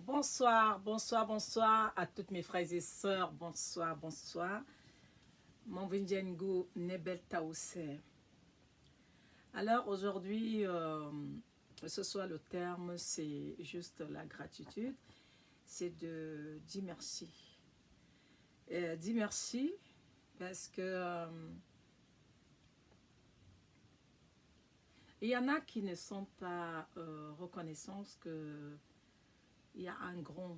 Bonsoir, bonsoir, bonsoir à toutes mes frères et sœurs. Bonsoir, bonsoir. Mon Vinjengo Nebel Taouse. Alors aujourd'hui, ce soir le terme, c'est juste la gratitude. C'est de dire merci. Dire merci parce que il y en a qui ne sont pas reconnaissants que il y a un grand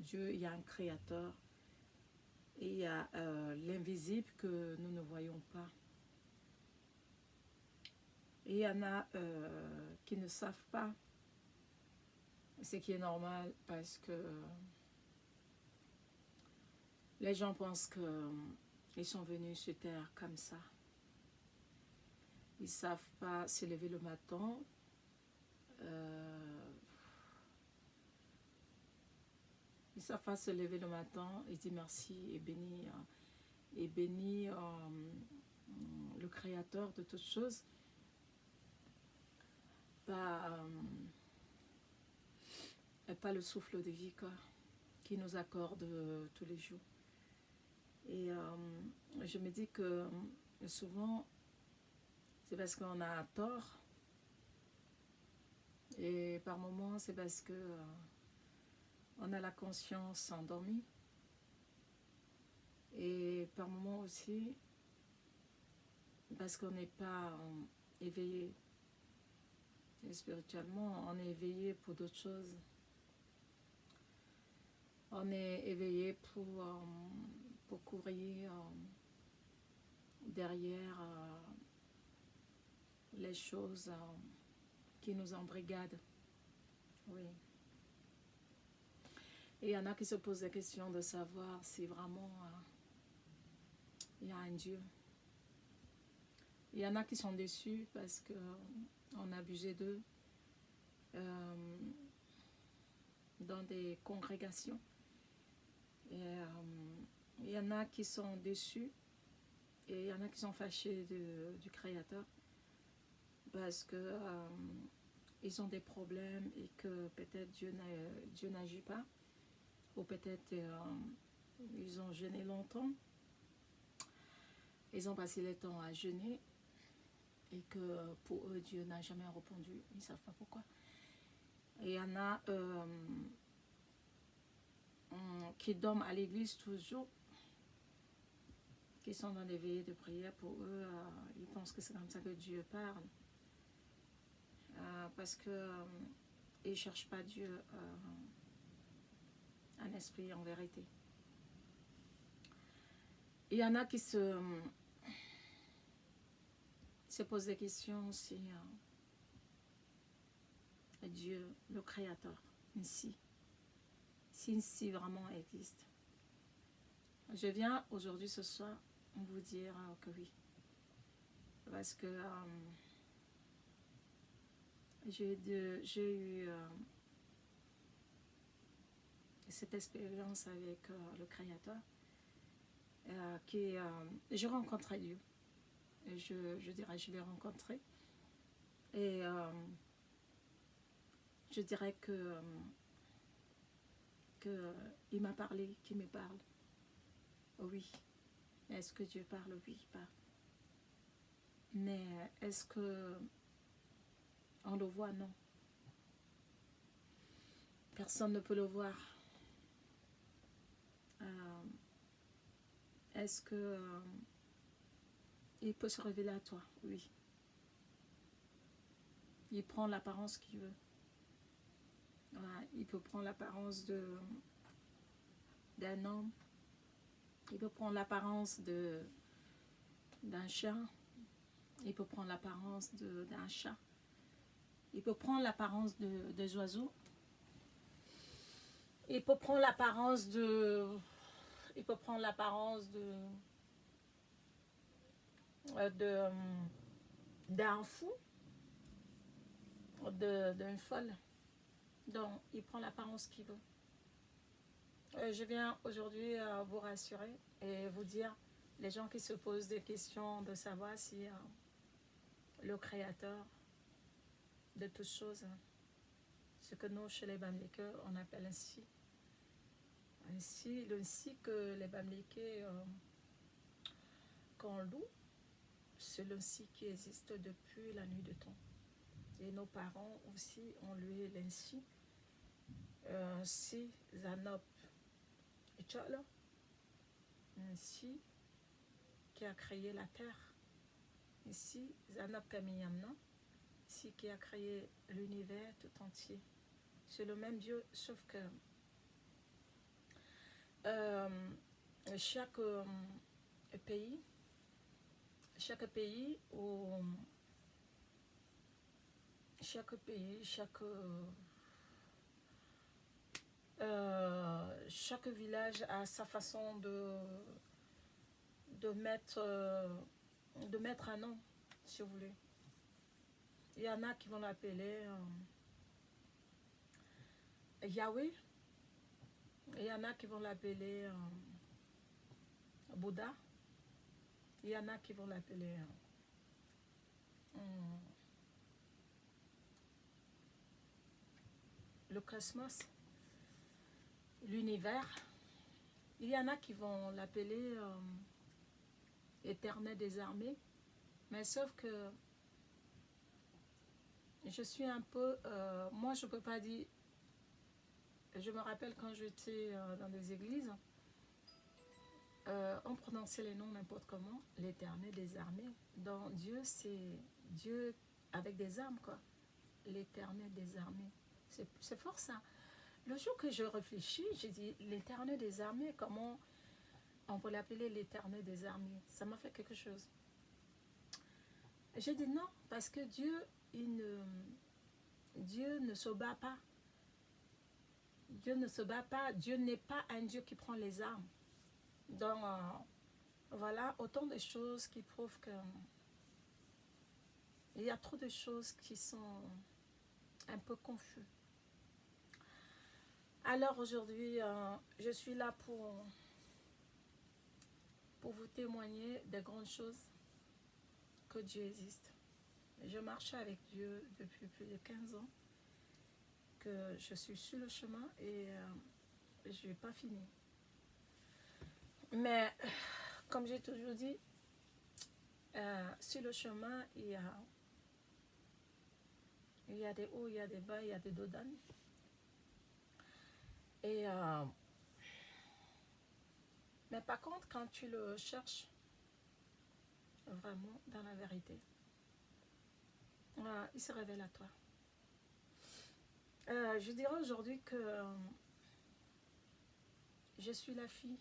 Dieu, il y a un créateur. Et il y a l'invisible que nous ne voyons pas. Et il y en a qui ne savent pas, ce qui est normal parce que les gens pensent qu'ils sont venus sur terre comme ça. Ils ne savent pas se lever le matin. Ils ne savent pas se lever le matin et dire merci et bénir le créateur de toutes choses. Pas le souffle de vie qui nous accorde tous les jours. Et je me dis que souvent, c'est parce qu'on a tort. Et par moments, c'est parce que on a la conscience endormie. Et par moments aussi, parce qu'on n'est pas éveillé. Et spirituellement, on est éveillé pour d'autres choses. On est éveillé pour courir derrière les choses qui nous embrigadent. Oui. Et il y en a qui se posent la question de savoir si vraiment il y a un Dieu. Il y en a qui sont déçus parce qu'on a abusé d'eux dans des congrégations. Et il y en a qui sont déçus et il y en a qui sont fâchés du Créateur parce que ils ont des problèmes et que peut-être Dieu n'agit pas, ou peut-être ils ont jeûné longtemps, ils ont passé le temps à jeûner et que pour eux Dieu n'a jamais répondu, ils ne savent pas pourquoi. Et il y en a qui dorment à l'église toujours, qui sont dans des veillées de prière. Pour eux, ils pensent que c'est comme ça que Dieu parle, parce que ils ne cherchent pas Dieu, un esprit en vérité. Il y en a qui se posent des questions si Dieu, le Créateur, si vraiment existe. Je viens aujourd'hui, ce soir, vous dire que oui. Parce que j'ai eu cette expérience avec le Créateur. J'ai rencontré Dieu. Et je dirais, je l'ai rencontré. Et je dirais que il m'a parlé, qu'il me parle. Oui. Est-ce que Dieu parle? Oui, il parle. Mais est-ce que on le voit? Non. Personne ne peut le voir. Est-ce que il peut se révéler à toi? Oui. Il prend l'apparence qu'il veut. Ouais, il peut prendre l'apparence d'un homme. Il peut prendre l'apparence d'un chien. Il peut prendre l'apparence d'un chat. Il peut prendre l'apparence des oiseaux. Il peut prendre l'apparence d'un fou, d'une folle. Donc, il prend l'apparence qu'il veut. Je viens aujourd'hui vous rassurer et vous dire, les gens qui se posent des questions de savoir si le Créateur de toutes choses, ce que nous, chez les Bamileke, on appelle un si. Ainsi, le si que les Bamileke qu'on loue, c'est le si qui existe depuis la nuit de temps. Et nos parents aussi ont loué l'insi. Si Zanop Etchala, un si qui a créé la terre. Ici, Zanop Kamiyamna, ici qui a créé l'univers tout entier. C'est le même Dieu, sauf que chaque pays, chaque village a sa façon de mettre un nom, si vous voulez. Il y en a qui vont l'appeler Yahweh. Il y en a qui vont l'appeler Bouddha. Il y en a qui vont l'appeler le cosmos, l'univers. Il y en a qui vont l'appeler éternel des armées. Mais sauf que je suis un peu... moi, je ne peux pas dire... Je me rappelle quand j'étais dans des églises, on prononçait les noms n'importe comment, l'éternel des armées. Donc Dieu, c'est Dieu avec des armes, quoi. L'éternel des armées. C'est fort ça. Le jour que je réfléchis, j'ai dit l'éternel des armées, comment on peut l'appeler l'éternel des armées? Ça m'a fait quelque chose. J'ai dit non, parce que Dieu ne se bat pas. Dieu ne se bat pas. Dieu n'est pas un Dieu qui prend les armes. Donc, voilà, autant de choses qui prouvent que il y a trop de choses qui sont un peu confuses. Alors aujourd'hui, je suis là pour vous témoigner des grandes choses que Dieu existe. Je marche avec Dieu depuis plus de 15 ans, que je suis sur le chemin et je n'ai pas fini. Mais, comme j'ai toujours dit, sur le chemin, il y a des hauts, il y a des bas, il y a des dodanes. Et, mais par contre, quand tu le cherches vraiment dans la vérité, il se révèle à toi. Je dirais aujourd'hui que je suis la fille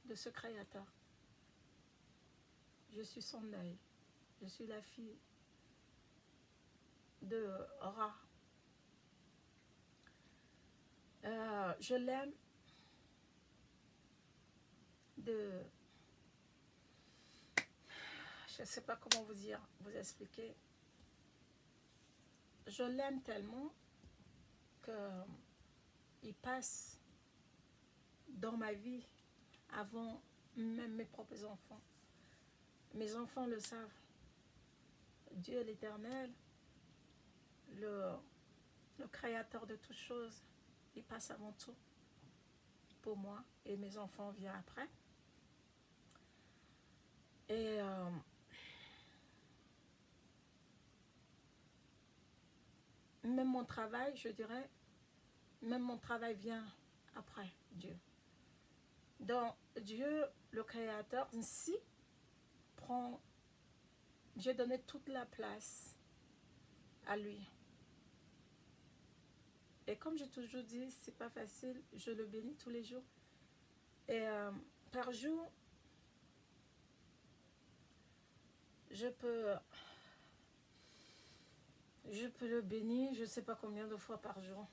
de ce Créateur. Je suis son œil. Je suis la fille de Ra. Je l'aime de... Je ne sais pas comment vous expliquer. Je l'aime tellement qu'il passe dans ma vie avant même mes propres enfants. Mes enfants le savent. Dieu l'Éternel, le Créateur de toutes choses, il passe avant tout pour moi et mes enfants viennent après. Et même mon travail, je dirais, même mon travail vient après Dieu. Donc Dieu, le Créateur, ainsi prend, Dieu donnait toute la place à lui. Et comme j'ai toujours dit, c'est pas facile, je le bénis tous les jours. Et par jour, je peux le bénir, je ne sais pas combien de fois par jour.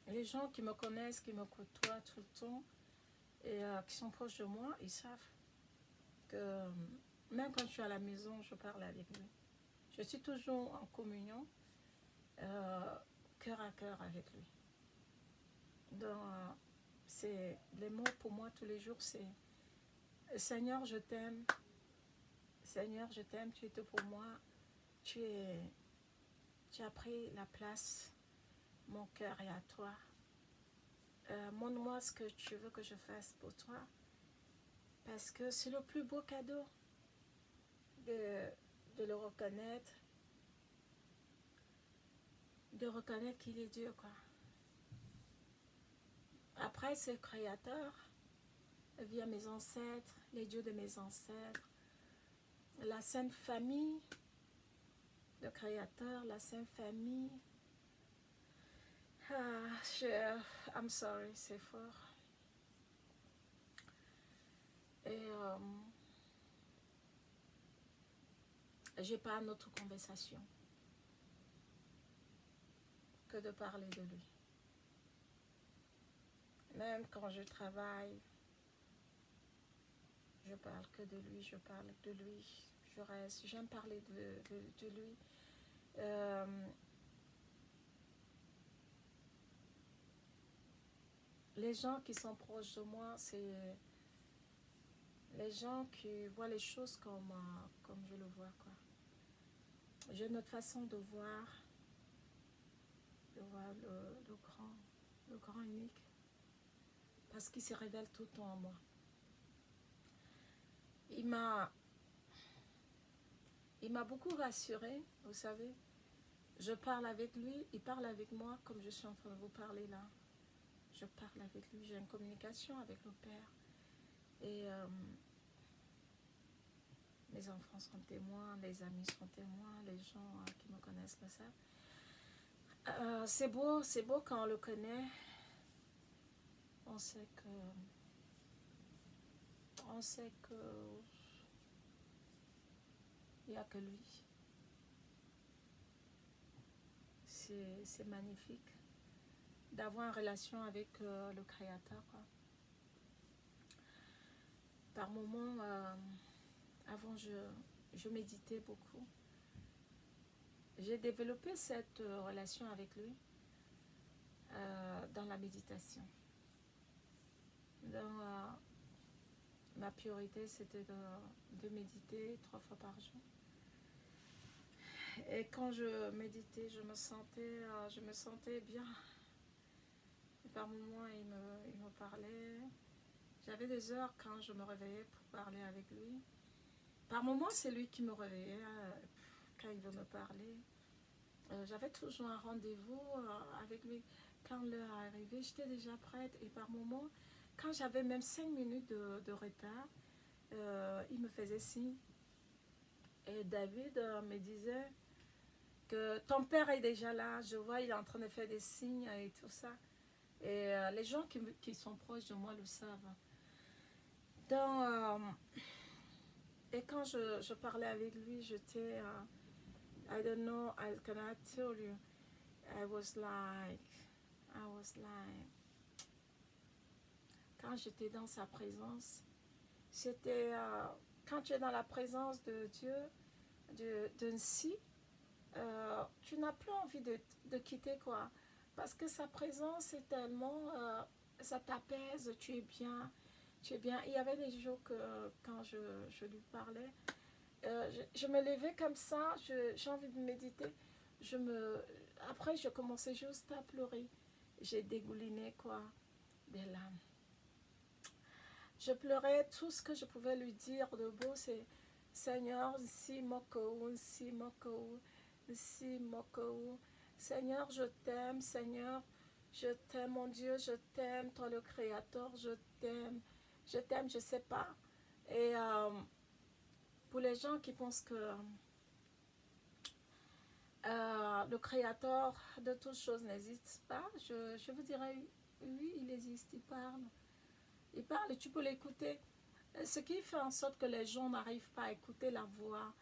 Les gens qui me connaissent, qui me côtoient tout le temps et qui sont proches de moi, ils savent que même quand je suis à la maison, je parle avec lui. Je suis toujours en communion, cœur à cœur avec lui. Donc, c'est les mots pour moi tous les jours, c'est Seigneur, je t'aime. Seigneur, je t'aime, tu es tout pour moi. tu as pris la place, mon cœur est à toi. Montre-moi ce que tu veux que je fasse pour toi. Parce que c'est le plus beau cadeau de le reconnaître. De reconnaître qu'il est Dieu, quoi. Après, c'est le Créateur, via mes ancêtres, les dieux de mes ancêtres, la Sainte Famille, le Créateur, la Sainte Famille. I'm sorry, c'est fort. Et j'ai pas une autre conversation que de parler de lui. Même quand je travaille, je parle que de lui, je parle de lui, je reste, j'aime parler de lui. Les gens qui sont proches de moi, c'est les gens qui voient les choses comme je le vois, quoi. J'ai une autre façon de voir le grand unique, parce qu'il se révèle tout le temps en moi. Il m'a beaucoup rassurée, vous savez. Je parle avec lui, il parle avec moi comme je suis en train de vous parler là. Je parle avec lui, j'ai une communication avec le Père. Et mes enfants sont témoins, les amis sont témoins, les gens qui me connaissent le savent. C'est beau quand on le connaît. On sait que il n'y a que lui. C'est magnifique d'avoir une relation avec le Créateur, quoi. Par moments, avant je méditais beaucoup. J'ai développé cette relation avec lui dans la méditation. Ma priorité, c'était de méditer 3 fois par jour. Et quand je méditais, je me sentais bien. Et par moments, il me parlait. J'avais des heures quand je me réveillais pour parler avec lui. Par moments, c'est lui qui me réveillait quand il veut me parler. J'avais toujours un rendez-vous avec lui. Quand l'heure arrivait, j'étais déjà prête. Et par moments, quand j'avais même 5 minutes de retard, il me faisait signe. Et David me disait que ton père est déjà là. Je vois, il est en train de faire des signes et tout ça. Et les gens qui sont proches de moi le savent. Et quand je parlais avec lui, j'étais... I don't know, I cannot tell you. I was like... Quand j'étais dans sa présence, c'était... quand tu es dans la présence de Dieu, d'un si, tu n'as plus envie de quitter, quoi. Parce que sa présence est tellement... ça t'apaise, tu es bien. Il y avait des jours que quand je lui parlais, je me levais comme ça, j'ai envie de méditer. Après, je commençais juste à pleurer. J'ai dégouliné, quoi, des larmes. Je pleurais, tout ce que je pouvais lui dire de beau, c'est Seigneur, si moko, Seigneur, je t'aime, Seigneur, je t'aime, mon Dieu, je t'aime, toi le Créateur, je t'aime, je sais pas. Et pour les gens qui pensent que le Créateur de toutes choses n'existe pas, je vous dirais, oui, il existe, il parle. Il parle et tu peux l'écouter. Ce qui fait en sorte que les gens n'arrivent pas à écouter la voix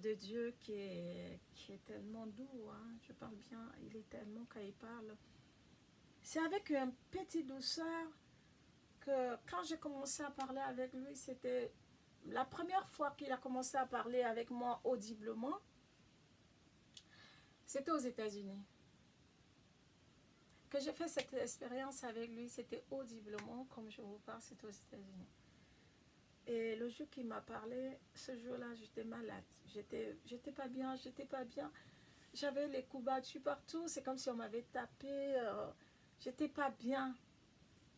de Dieu qui est tellement doux. Hein. Je parle bien, il est tellement quand il parle. C'est avec une petite douceur que quand j'ai commencé à parler avec lui, c'était la première fois qu'il a commencé à parler avec moi audiblement. C'était aux États-Unis. Que j'ai fait cette expérience avec lui, c'était audiblement, comme je vous parle, c'était aux États-Unis. Et le jour qu'il m'a parlé, ce jour-là, j'étais malade. J'étais pas bien, j'étais pas bien. J'avais les coups battus partout. C'est comme si on m'avait tapé. J'étais pas bien.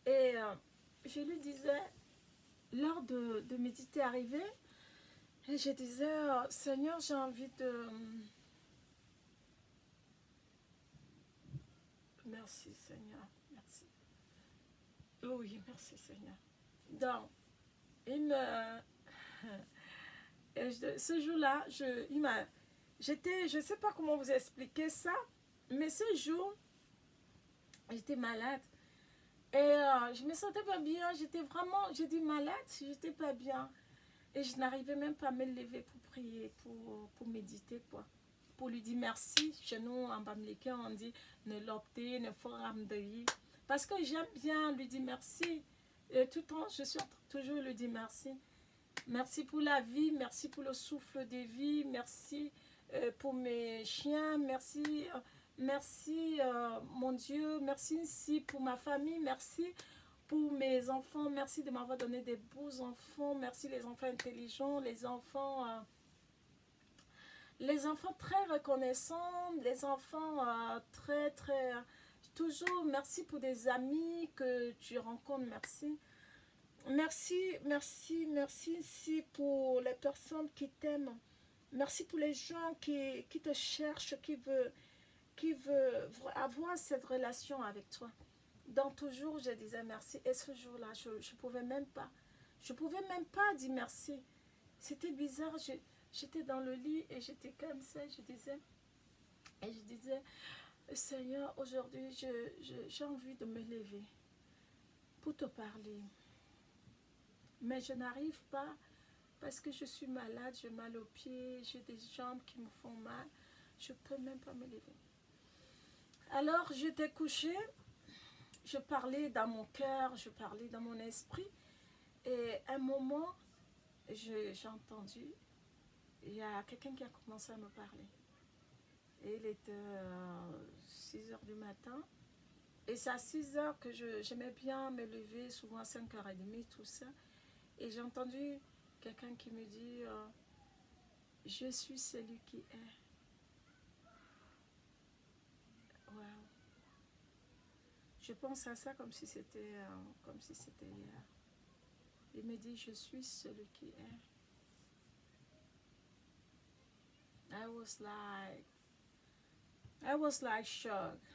Et je lui disais, l'heure de méditer arrivait, et je disais, Seigneur, j'ai envie de... Merci, Seigneur. Merci. Oui, merci, Seigneur. Donc, il me... ce jour-là, je ne sais pas comment vous expliquer ça, mais ce jour, j'étais malade. Et je me sentais pas bien, j'étais malade, j'étais pas bien. Et je n'arrivais même pas à me lever pour prier, pour méditer, quoi. Pour lui dire merci. Chez nous, en Bamileke, on dit ne l'opter, ne foram de y. Parce que j'aime bien lui dire merci. Et tout le temps, je suis toujours lui dire merci. Merci pour la vie, merci pour le souffle de vie, merci pour mes chiens, merci mon Dieu, merci aussi pour ma famille, merci pour mes enfants, merci de m'avoir donné des beaux enfants, merci les enfants intelligents, les enfants très reconnaissants, les enfants très, toujours merci pour des amis que tu rencontres, merci. Merci aussi pour les personnes qui t'aiment. Merci pour les gens qui te cherchent, qui veulent avoir cette relation avec toi. Donc toujours, je disais merci. Et ce jour-là, je ne pouvais même pas. Je ne pouvais même pas dire merci. C'était bizarre. J'étais dans le lit et j'étais comme ça. Je disais, Seigneur, aujourd'hui, j'ai envie de me lever pour te parler. Mais je n'arrive pas parce que je suis malade, j'ai mal aux pieds, j'ai des jambes qui me font mal. Je ne peux même pas me lever. Alors, j'étais couchée, je parlais dans mon cœur, je parlais dans mon esprit. Et à un moment, j'ai entendu, il y a quelqu'un qui a commencé à me parler. Et il était 6 heures du matin. Et c'est à 6 heures que j'aimais bien me lever, souvent à 5h30, tout ça. Et j'ai entendu quelqu'un qui me dit je suis celui qui est. Wow. Je pense à ça comme si c'était hier. Il me dit je suis celui qui est. I was like shocked.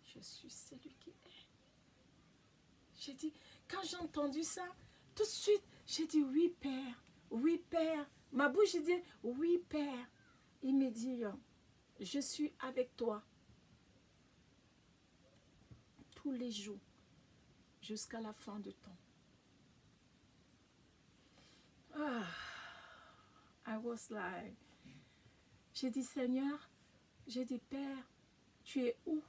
Je suis celui qui est. J'ai dit, quand j'ai entendu ça, tout de suite, j'ai dit oui Père, oui Père. Ma bouche dit oui Père. Il me dit, je suis avec toi tous les jours jusqu'à la fin du temps. I was like, j'ai dit Seigneur, j'ai dit Père, tu es où?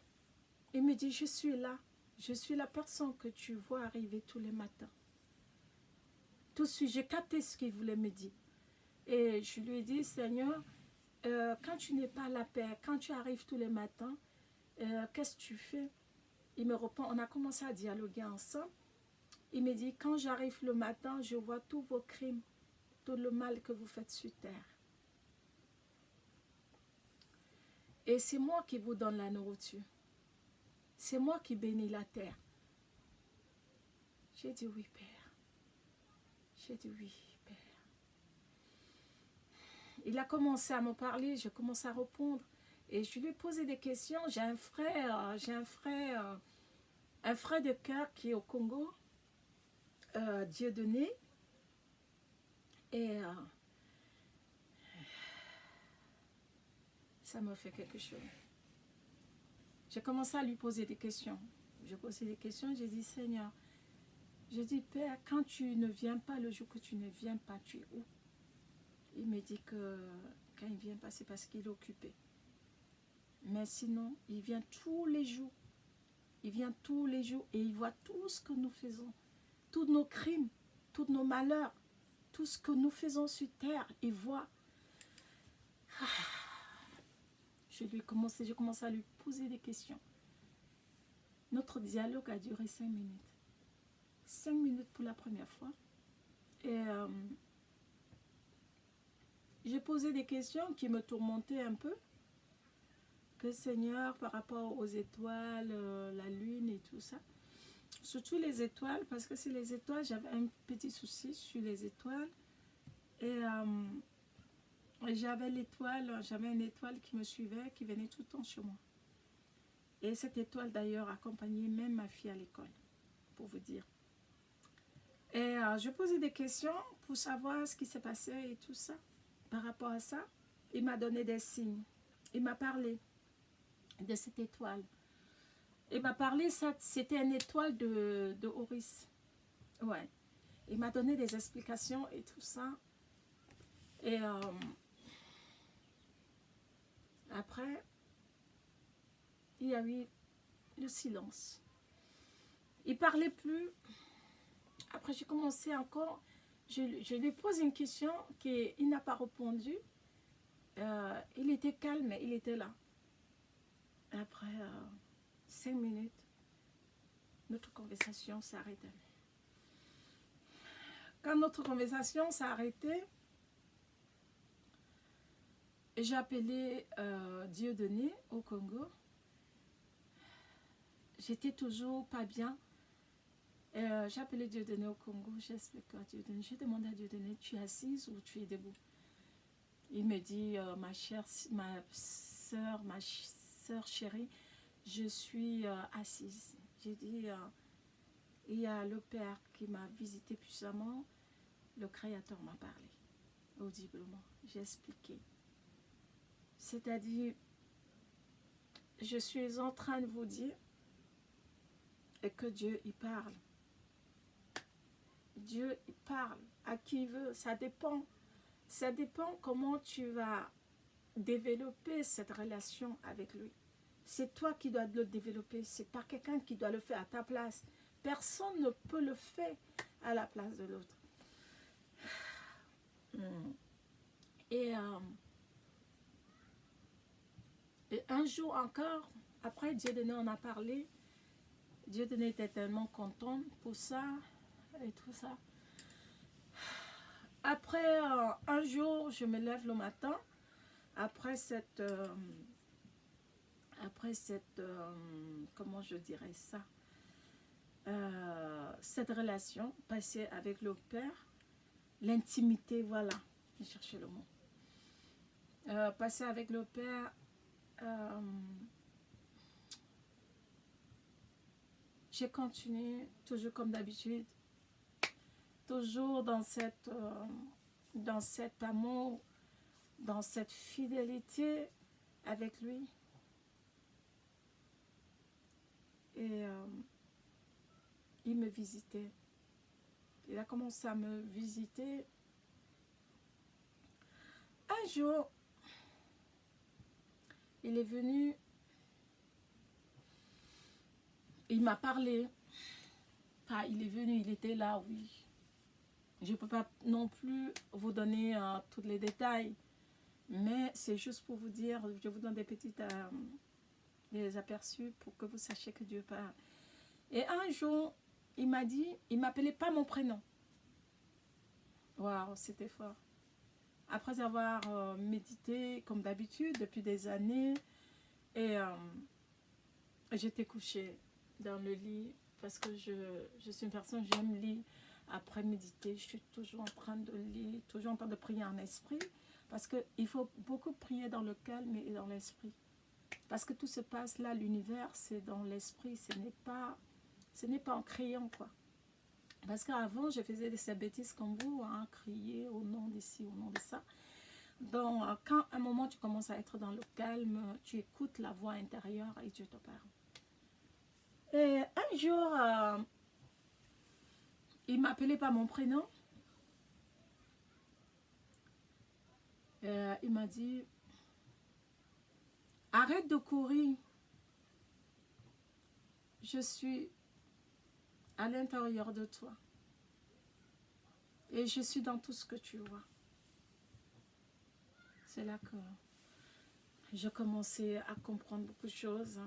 Il me dit je suis là. Je suis la personne que tu vois arriver tous les matins. Tout de suite, j'ai capté ce qu'il voulait me dire. Et je lui ai dit, Seigneur, quand tu n'es pas la Père, quand tu arrives tous les matins, qu'est-ce que tu fais? Il me répond, on a commencé à dialoguer ensemble. Il me dit, quand j'arrive le matin, je vois tous vos crimes, tout le mal que vous faites sur terre. Et c'est moi qui vous donne la nourriture. C'est moi qui bénis la terre. J'ai dit oui, Père. J'ai dit oui, Père. Il a commencé à me parler, je commence à répondre. Et je lui ai posé des questions. J'ai un frère de cœur qui est au Congo, Dieudonné. Et ça m'a fait quelque chose. J'ai commencé à lui poser des questions. J'ai posé des questions, j'ai dit, Seigneur, je dis, Père, quand tu ne viens pas, le jour que tu ne viens pas, tu es où? Il me dit que quand il ne vient pas, c'est parce qu'il est occupé. Mais sinon, il vient tous les jours. Il vient tous les jours et il voit tout ce que nous faisons. Tous nos crimes, tous nos malheurs, tout ce que nous faisons sur terre. Il voit. J'ai commencé à lui poser des questions. Notre dialogue a duré 5 minutes. 5 minutes pour la première fois. Et j'ai posé des questions qui me tourmentaient un peu. Que Seigneur, par rapport aux étoiles, la lune et tout ça. Surtout les étoiles, parce que c'est les étoiles, j'avais un petit souci sur les étoiles. Et j'avais une étoile qui me suivait, qui venait tout le temps chez moi. Et cette étoile d'ailleurs accompagnait même ma fille à l'école, pour vous dire. Et je posais des questions pour savoir ce qui s'est passé et tout ça. Par rapport à ça, il m'a donné des signes. Il m'a parlé de cette étoile. Il m'a parlé, c'était une étoile de Horus. Ouais. Il m'a donné des explications et tout ça. Et après, il y a eu le silence. Il ne parlait plus. Après, j'ai commencé encore. Je lui pose une question qu'il n'a pas répondu. Il était calme, il était là. Après 5 minutes, notre conversation s'est arrêtée. Quand notre conversation s'est arrêtée, j'ai appelé Dieudonné au Congo. J'étais toujours pas bien. J'ai appelé Dieudonné au Congo. J'ai expliqué à Dieudonné. J'ai demandé à Dieudonné, tu es assise ou tu es debout? Il me dit, ma soeur chérie, je suis assise. J'ai dit, il y a le Père qui m'a visité puissamment. Le Créateur m'a parlé audiblement. J'ai expliqué. C'est-à-dire, je suis en train de vous dire et que Dieu, il parle. Dieu, il parle à qui il veut. Ça dépend. Ça dépend comment tu vas développer cette relation avec lui. C'est toi qui dois le développer. C'est pas quelqu'un qui doit le faire à ta place. Personne ne peut le faire à la place de l'autre. Et un jour encore, après Dieudonné en a parlé, Dieudonné était tellement content pour ça et tout ça. Après un jour, je me lève le matin, après cette comment je dirais ça, cette relation passée avec le Père, l'intimité, voilà, je cherchais le mot, passée avec le Père, j'ai continué toujours comme d'habitude, toujours dans cet amour, dans cette fidélité avec lui. Et il me visitait. Il a commencé à me visiter. Un jour, il est venu, il m'a parlé. Enfin, il est venu, il était là, oui. Je ne peux pas non plus vous donner tous les détails, mais c'est juste pour vous dire, je vous donne des petites des aperçus pour que vous sachiez que Dieu parle. Et un jour, il m'a dit, il ne m'appelait pas mon prénom. Waouh, c'était fort. Après avoir médité, comme d'habitude, depuis des années, et j'étais couchée dans le lit, parce que je suis une personne, j'aime lire. Après méditer, je suis toujours en train de lire, toujours en train de prier en esprit, parce qu'il faut beaucoup prier dans le calme et dans l'esprit. Parce que tout se passe là, l'univers, c'est dans l'esprit, ce n'est pas en criant, quoi. Parce qu'avant, je faisais ces bêtises comme vous, hein, crier au nom d'ici, au nom de ça. Donc, quand à un moment tu commences à être dans le calme, tu écoutes la voix intérieure et Dieu te parle. Et un jour, il m'appelait par mon prénom. Il m'a dit, arrête de courir. Je suis à l'intérieur de toi. Et je suis dans tout ce que tu vois. C'est là que je commençais à comprendre beaucoup de choses.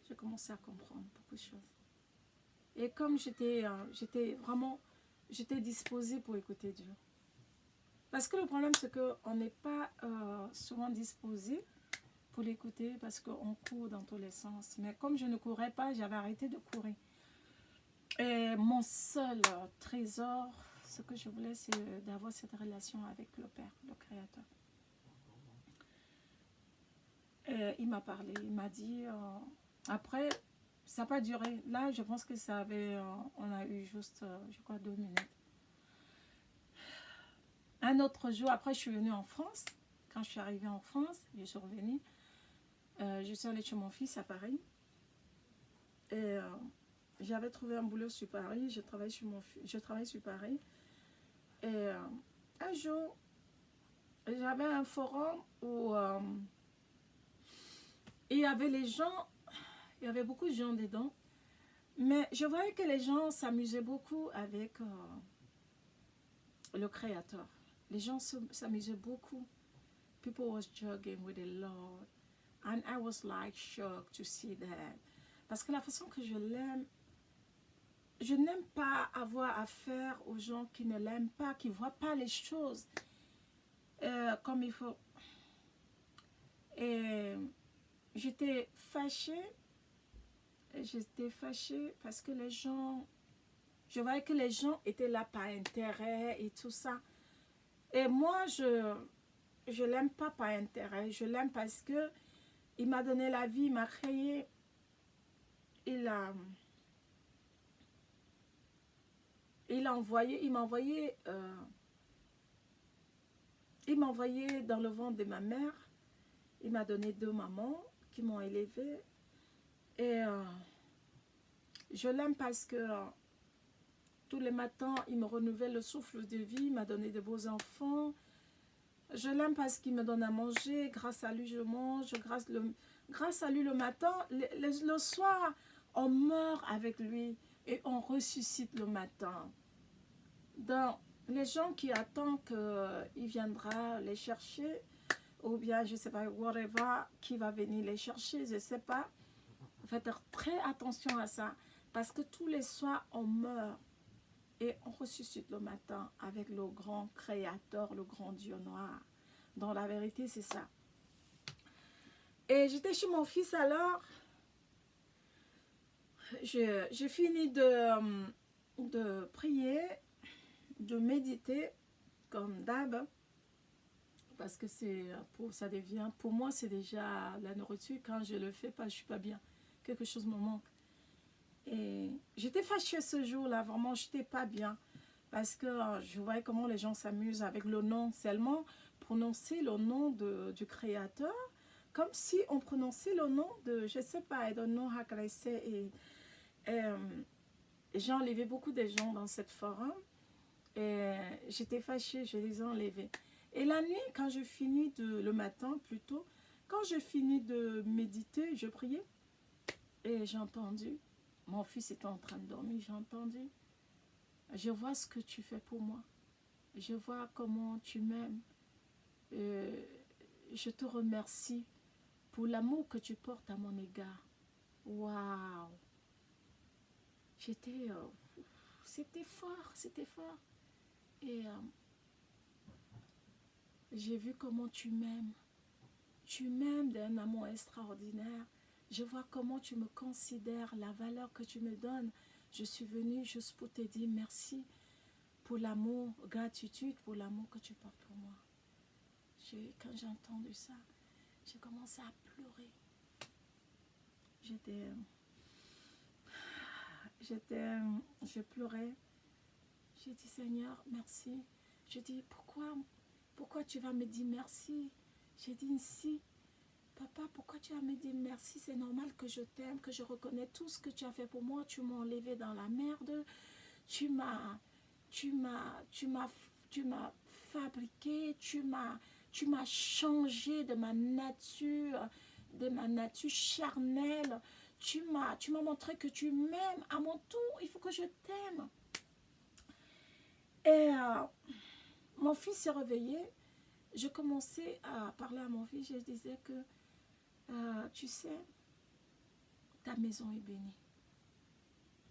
J'ai commencé à comprendre beaucoup de choses. Et comme j'étais disposée pour écouter Dieu. Parce que le problème, c'est qu'on n'est pas souvent disposé pour l'écouter parce qu'on court dans tous les sens. Mais comme je ne courais pas, j'avais arrêté de courir. Et mon seul trésor, ce que je voulais, c'est d'avoir cette relation avec le Père, le Créateur. Et il m'a parlé, il m'a dit... après, ça n'a pas duré. Là, je pense que ça avait... on a eu juste, je crois, 2 minutes. Un autre jour, après, je suis venue en France. Quand je suis arrivée en France, je suis revenue. Je suis allée chez mon fils à Paris. Et j'avais trouvé un boulot sur Paris. Je travaille sur Paris. Et un jour, j'avais un forum où il y avait les gens, il y avait beaucoup de gens dedans. Mais je voyais que les gens s'amusaient beaucoup avec le Créateur. Les gens s'amusaient beaucoup. People was jogging with the Lord. And I was like shocked to see that. Parce que la façon que je l'aime, je n'aime pas avoir affaire aux gens qui ne l'aiment pas, qui ne voient pas les choses comme il faut. Et j'étais fâchée. Parce que les gens, je voyais que les gens étaient là par intérêt et tout ça. Et moi, je l'aime pas par intérêt. Je l'aime parce que il m'a donné la vie, il m'a créé. Il m'a envoyé dans le ventre de ma mère. Il m'a donné 2 mamans qui m'ont élevée. Et je l'aime parce que tous les matins, il me renouvelle le souffle de vie. Il m'a donné de beaux enfants. Je l'aime parce qu'il me donne à manger. Grâce à lui, je mange. Grâce à lui, le matin, le soir, on meurt avec lui et on ressuscite le matin. Donc, les gens qui attendent qu'il viendra les chercher, ou bien, je ne sais pas, whatever, qui va venir les chercher, je ne sais pas. Faites très attention à ça. Parce que tous les soirs, on meurt et on ressuscite le matin avec le grand Créateur, le grand Dieu noir. Dans la vérité, c'est ça. Et j'étais chez mon fils alors. J'ai fini de prier, de méditer comme d'hab. Parce que ça devient, pour moi, c'est déjà la nourriture. Quand je le fais pas, je suis pas bien. Quelque chose me manque. Et j'étais fâchée ce jour-là, vraiment, j'étais pas bien. Parce que je voyais comment les gens s'amusent avec le nom seulement. Prononcer le nom du Créateur, comme si on prononçait le nom de, je sais pas, I don't know how can I say. Et j'ai enlevé beaucoup de gens dans cette forum. Et j'étais fâchée, je les ai enlevés. Et la nuit, quand je finis le matin plutôt, quand je finis de méditer, je priais. Et j'ai entendu, mon fils était en train de dormir, j'ai entendu, je vois ce que tu fais pour moi. Je vois comment tu m'aimes. Je te remercie pour l'amour que tu portes à mon égard. Waouh! C'était fort, c'était fort. Et j'ai vu comment tu m'aimes. Tu m'aimes d'un amour extraordinaire. Je vois comment tu me considères, la valeur que tu me donnes. Je suis venue juste pour te dire merci pour l'amour, gratitude pour l'amour que tu portes pour moi. Quand j'ai entendu ça, j'ai commencé à pleurer. Je pleurais. J'ai dit, Seigneur, merci. Je dis, pourquoi tu vas me dire merci? J'ai dit, si, papa, pourquoi tu vas me dire merci? C'est normal que je t'aime, que je reconnais tout ce que tu as fait pour moi. Tu m'as enlevé dans la merde. Tu m'as fabriqué. Tu m'as changé de ma nature charnelle. Tu m'as montré que tu m'aimes. À mon tour, il faut que je t'aime. Et mon fils s'est réveillé. Je commençais à parler à mon fils. Je disais que, tu sais, ta maison est bénie.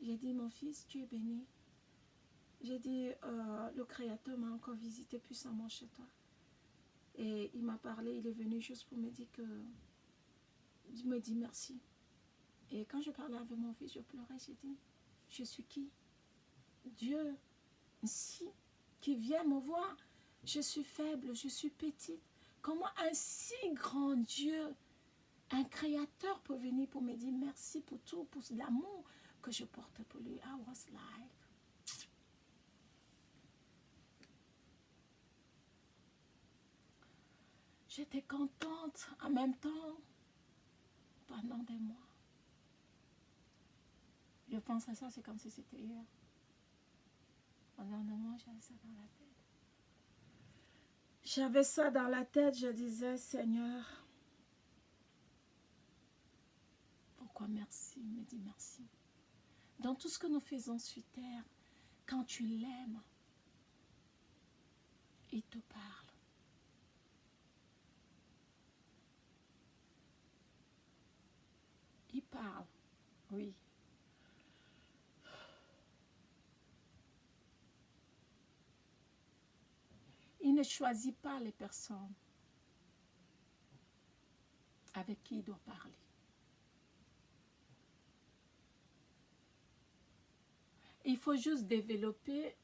J'ai dit, mon fils, tu es béni. J'ai dit, le Créateur m'a encore visité puissamment chez toi. Et il m'a parlé, il est venu juste pour me dire que, il me dit merci. Et quand je parlais avec mon fils, je pleurais, j'ai dit, je suis qui? Dieu, si, qui vient me voir. Je suis faible, je suis petite. Comment un si grand Dieu, un créateur peut venir pour me dire merci pour tout, pour l'amour que je porte pour lui. I was like, j'étais contente en même temps pendant des mois. Je pense à ça, c'est comme si c'était hier. Pendant des mois, j'avais ça dans la tête. J'avais ça dans la tête, je disais, Seigneur, pourquoi merci? Il me dit merci. Dans tout ce que nous faisons sur terre, quand tu l'aimes, il te parle. Il parle, oui. Il ne choisit pas les personnes avec qui il doit parler. Il faut juste développer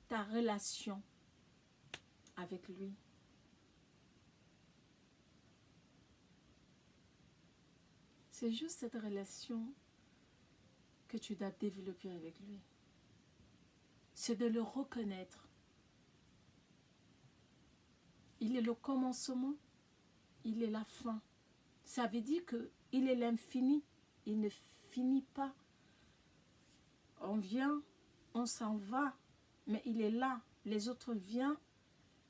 ta relation avec lui. C'est juste cette relation que tu dois développer avec lui. C'est de le reconnaître. Il est le commencement, il est la fin. Ça veut dire qu'il est l'infini, il ne finit pas. On vient, on s'en va, mais il est là. Les autres viennent,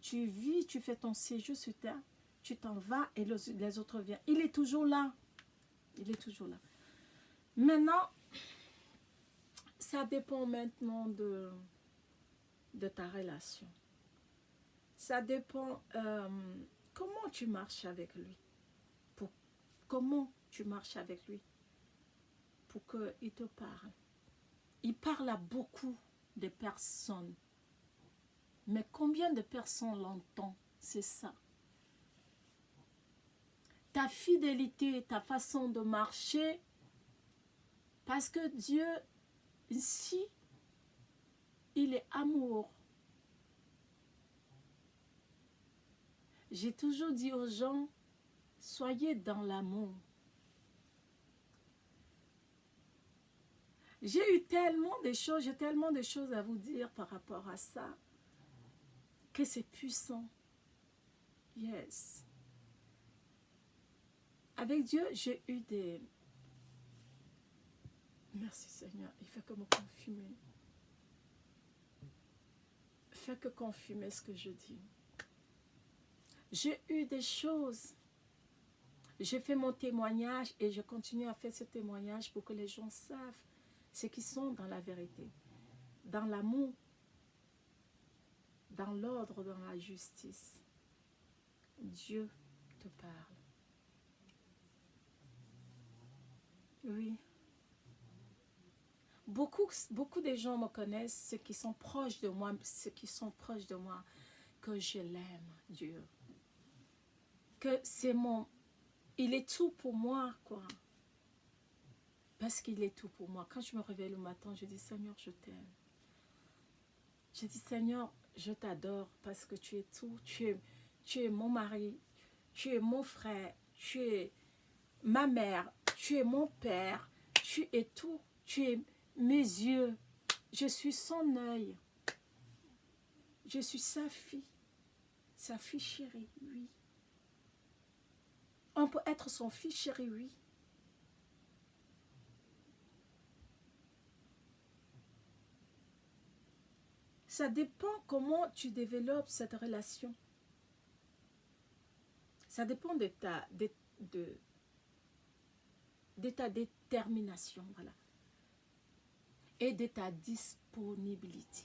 tu vis, tu fais ton séjour sur terre, tu t'en vas et les autres viennent. Il est toujours là. Il est toujours là. Maintenant, ça dépend maintenant de ta relation. Ça dépend comment tu marches avec lui. Comment tu marches avec lui pour qu'il te parle. Il parle à beaucoup de personnes. Mais combien de personnes l'entendent? C'est ça. Ta fidélité, ta façon de marcher, parce que Dieu, si il est amour. J'ai toujours dit aux gens, soyez dans l'amour. J'ai eu tellement de choses, j'ai tellement de choses à vous dire par rapport à ça, que c'est puissant. Yes. Avec Dieu, j'ai eu des... Merci Seigneur, il fait que me confumer. Fait que confumer ce que je dis. J'ai eu des choses. J'ai fait mon témoignage et je continue à faire ce témoignage pour que les gens savent ce qu'ils sont dans la vérité, dans l'amour, dans l'ordre, dans la justice. Dieu te parle. Oui. Beaucoup de gens me connaissent, ceux qui sont proches de moi, que je l'aime, Dieu. Que c'est mon... Il est tout pour moi, quoi. Parce qu'il est tout pour moi. Quand je me réveille le matin, je dis, Seigneur, je t'aime. Je dis, Seigneur, je t'adore parce que tu es tout. Tu es mon mari, tu es mon frère, tu es ma mère, tu es mon père, tu es tout. Tu es mes yeux. Je suis son œil. Je suis sa fille chérie, oui. On peut être son fils chéri, oui. Ça dépend comment tu développes cette relation. Ça dépend de ta détermination, voilà. Et de ta disponibilité.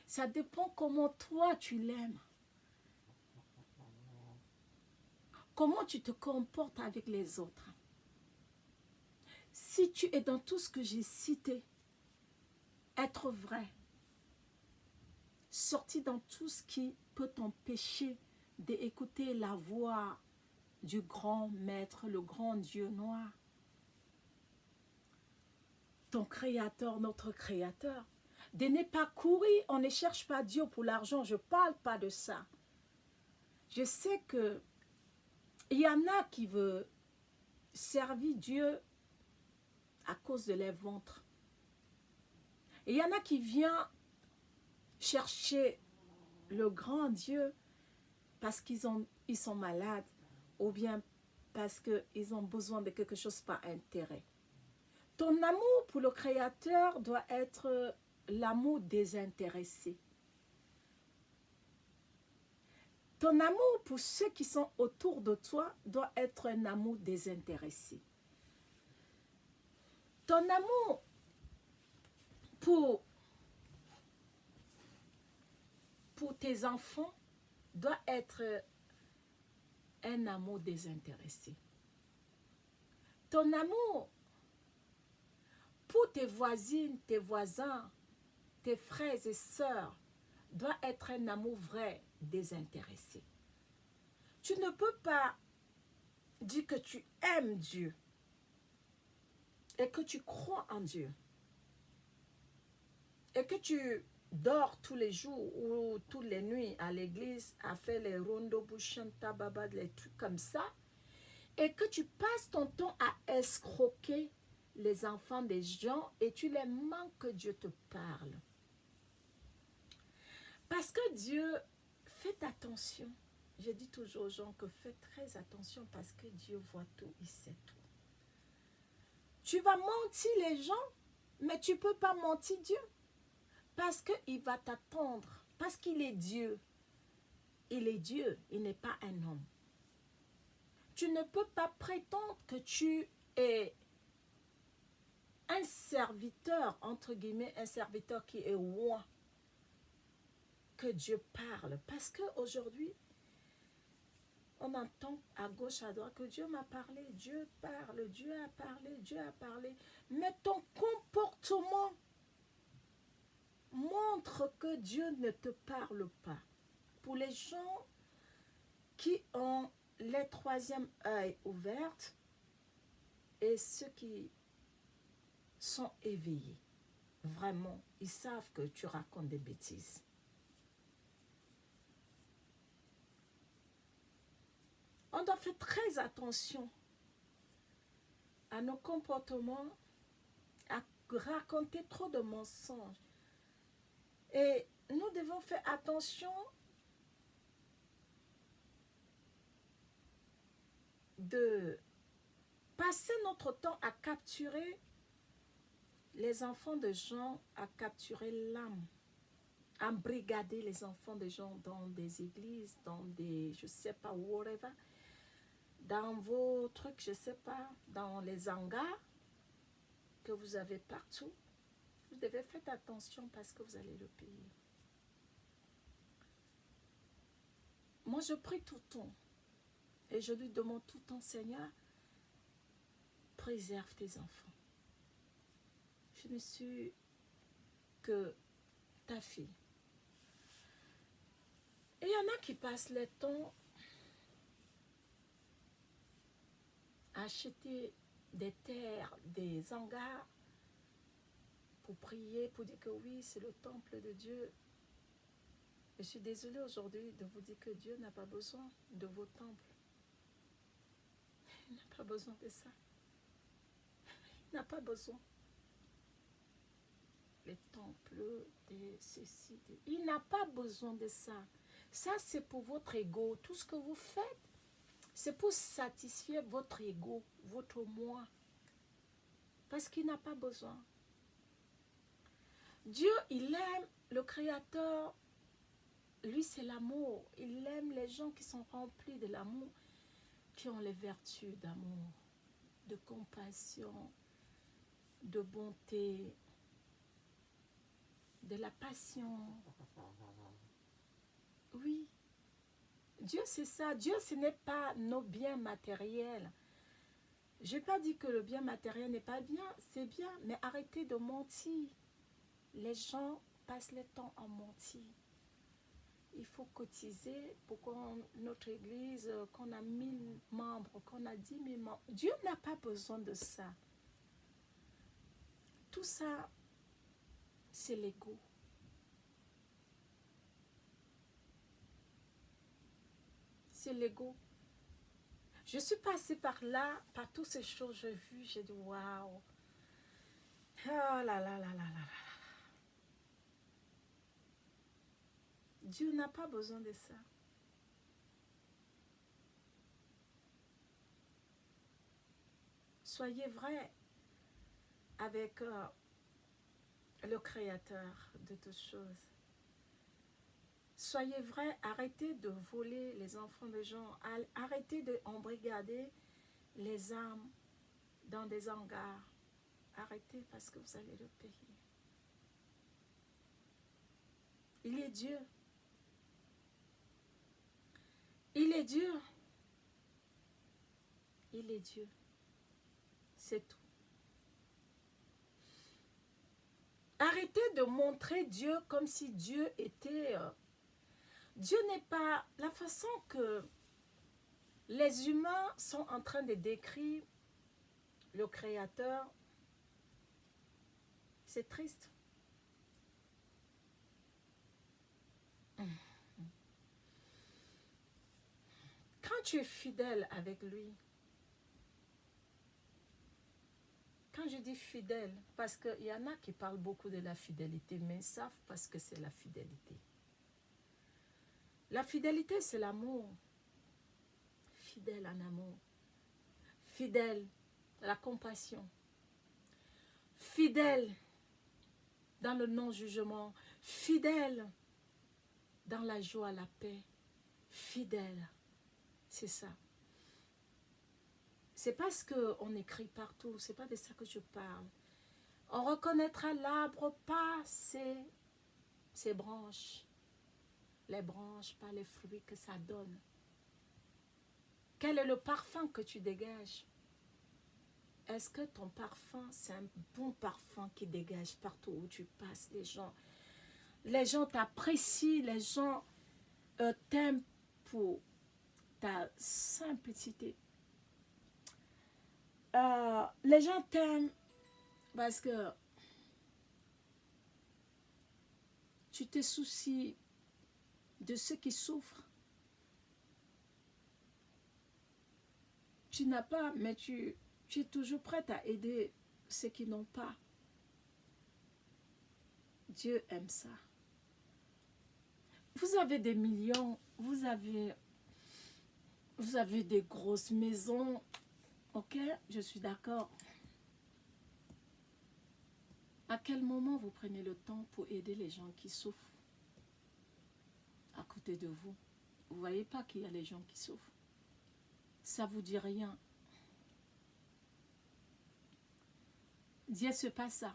Ça dépend comment toi tu l'aimes. Comment tu te comportes avec les autres. Si tu es dans tout ce que j'ai cité, être vrai, sorti dans tout ce qui peut t'empêcher d'écouter la voix du grand maître, le grand Dieu noir, ton créateur, notre créateur, de ne pas courir, on ne cherche pas Dieu pour l'argent, je ne parle pas de ça. Je sais que il y en a qui veulent servir Dieu à cause de leur ventre. Et il y en a qui viennent chercher le grand Dieu parce qu'ils sont malades ou bien parce qu'ils ont besoin de quelque chose par intérêt. Ton amour pour le Créateur doit être l'amour désintéressé. Ton amour pour ceux qui sont autour de toi doit être un amour désintéressé. Ton amour pour tes enfants doit être un amour désintéressé. Ton amour pour tes voisines, tes voisins, tes frères et sœurs doit être un amour vrai, désintéressé. Tu ne peux pas dire que tu aimes Dieu et que tu crois en Dieu et que tu dors tous les jours ou toutes les nuits à l'église à faire les rondos, bouchanta, baba, les trucs comme ça, et que tu passes ton temps à escroquer les enfants des gens et tu les manques que Dieu te parle. Parce que Dieu, faites attention. Je dis toujours aux gens que faites très attention parce que Dieu voit tout, il sait tout. Tu vas mentir les gens, mais tu ne peux pas mentir Dieu. Parce qu'il va t'attendre, parce qu'il est Dieu. Il est Dieu, il n'est pas un homme. Tu ne peux pas prétendre que tu es un serviteur, entre guillemets, un serviteur qui est roi, que Dieu parle. Parce qu'aujourd'hui, on entend à gauche, à droite que Dieu m'a parlé, Dieu parle, Dieu a parlé, Dieu a parlé. Mais ton comportement montre que Dieu ne te parle pas. Pour les gens qui ont les troisième œil ouverts et ceux qui sont éveillés, vraiment, ils savent que tu racontes des bêtises. On doit faire très attention à nos comportements, à raconter trop de mensonges. Et nous devons faire attention de passer notre temps à capturer les enfants de gens, à capturer l'âme, à brigader les enfants de gens dans des églises, dans des, je sais pas, whatever, dans vos trucs, je sais pas, dans les hangars que vous avez partout. Vous devez faire attention parce que vous allez le payer. Moi, je prie tout le temps et je lui demande tout le temps, Seigneur, préserve tes enfants. Je ne suis que ta fille. Et il y en a qui passent le temps à acheter des terres, des hangars pour prier, pour dire que oui, c'est le temple de Dieu. Je suis désolée aujourd'hui de vous dire que Dieu n'a pas besoin de vos temples. Il n'a pas besoin de ça. Il n'a pas besoin. Les temples, des ceci, il n'a pas besoin de ça. Ça, c'est pour votre ego. Tout ce que vous faites, c'est pour satisfaire votre ego, votre moi. Parce qu'il n'a pas besoin. Dieu, il aime le Créateur. Lui, c'est l'amour. Il aime les gens qui sont remplis de l'amour, qui ont les vertus d'amour, de compassion, de bonté, de la passion. Oui. Dieu, c'est ça. Dieu, ce n'est pas nos biens matériels. Je n'ai pas dit que le bien matériel n'est pas bien, c'est bien, mais arrêtez de mentir. Les gens passent le temps à mentir. Il faut cotiser pour notre église, qu'on a 1000 membres, qu'on a 10 000 membres. Dieu n'a pas besoin de ça. Tout ça, c'est l'ego. C'est l'ego. Je suis passée par là, par toutes ces choses, j'ai vu, j'ai dit waouh. Oh là là là là là là. Dieu n'a pas besoin de ça. Soyez vrai avec le Créateur de toutes choses. Soyez vrai, arrêtez de voler les enfants des gens, arrêtez d'embrigader les âmes dans des hangars. Arrêtez parce que vous allez le payer. Il est Dieu. Il est Dieu. Il est Dieu. C'est tout. Arrêtez de montrer Dieu comme si Dieu était... Dieu n'est pas... La façon que les humains sont en train de décrire le Créateur, c'est triste. Quand tu es fidèle avec lui, quand je dis fidèle, parce qu'il y en a qui parlent beaucoup de la fidélité, mais ils savent pas ce que c'est la fidélité. La fidélité, c'est l'amour. Fidèle en amour. Fidèle à la compassion. Fidèle dans le non-jugement. Fidèle dans la joie, la paix. Fidèle. C'est ça. C'est parce qu'on écrit partout, c'est pas de ça que je parle. On reconnaîtra l'arbre par ses branches. Les branches, pas les fruits que ça donne. Quel est le parfum que tu dégages? Est-ce que ton parfum, c'est un bon parfum qui dégage partout où tu passes? Les gens t'apprécient, les gens t'aiment pour ta simplicité. Les gens t'aiment parce que tu te soucies de ceux qui souffrent. Tu n'as pas, mais tu es toujours prête à aider ceux qui n'ont pas. Dieu aime ça. Vous avez des millions, vous avez des grosses maisons, ok, je suis d'accord. À quel moment vous prenez le temps pour aider les gens qui souffrent à côté de vous? Vous ne voyez pas qu'il y a les gens qui souffrent. Ça ne vous dit rien. Dieu se passe ça.